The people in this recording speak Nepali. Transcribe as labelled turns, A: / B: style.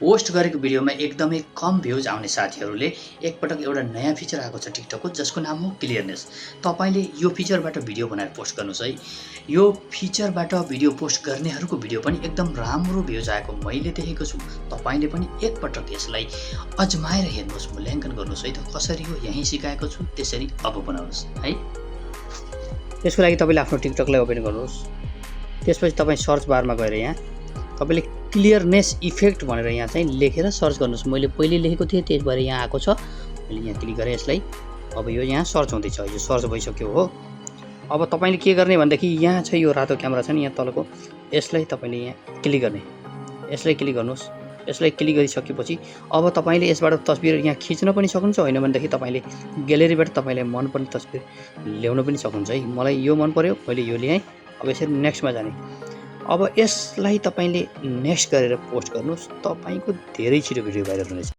A: पोस्ट गरेको भिडियोमा एकदमै कम भ्युज आउने साथीहरूले एकपटक एउटा नयाँ फिचर आएको छ टिकटकको, जसको नाम हो क्लियरनेस। तपाईले यो फिचरबाट भिडियो बनाएर पोस्ट गर्नुस् है। यो फिचरबाट भिडियो पोस्ट गर्नेहरूको भिडियो पनि एकदम राम्रो भ्युज आएको मैले देखेको छु। तपाईले पनि एकपटक यसलाई अजमाएर हेर्नुहोस्, मूल्याङ्कन गर्नुहोस् है त। कसरी हो यही सिकाएको छु, त्यसरी अब बनाउनुहोस् है। त्यसको लागि तपाईले आफ्नो टिकटकलाई ओपन गर्नुहोस्। त्यसपछि तपाई सर्च बारमा गएर यहाँ तपाईले क्लियरनेस इफेक्ट भनेर यहाँ चाहिँ लेखेर सर्च गर्नुहोस्। मैले पहिले लेखेको थिएँ, त्यसबाट यहाँ आएको छ। मैले यहाँ क्लिक गरेँ यसलाई। अब यो यहाँ सर्च हुँदैछ, यो सर्च भइसक्यो हो। अब तपाईले के गर्ने भन्दाखेरि यहाँ छ यो रातो क्यामेरा छ नि यहाँ तलको, यसलाई तपाईले यहाँ क्लिक गर्ने। यसलाई क्लिक गर्नुहोस्। यसलाई क्लिक गरिसकेपछि अब तपाईले यसबाट तस्बिर यहाँ खिच्न पनि सक्नुहुन्छ, होइन भनेदेखि तपाईले ग्यालेरीबाट तपाईलाई मनपर्ने तस्बिर ल्याउन पनि सक्नुहुन्छ है। मलाई यो मन पर्यो, मैले यो ल्याएँ। अब यसरी नेक्स्टमा जाने। अब यसलाई तपाईले नेक्स्ट गरेर पोस्ट गर्नुहोस्, तपाईको धेरै छिटो भिडियो भाइरल हुनेछ।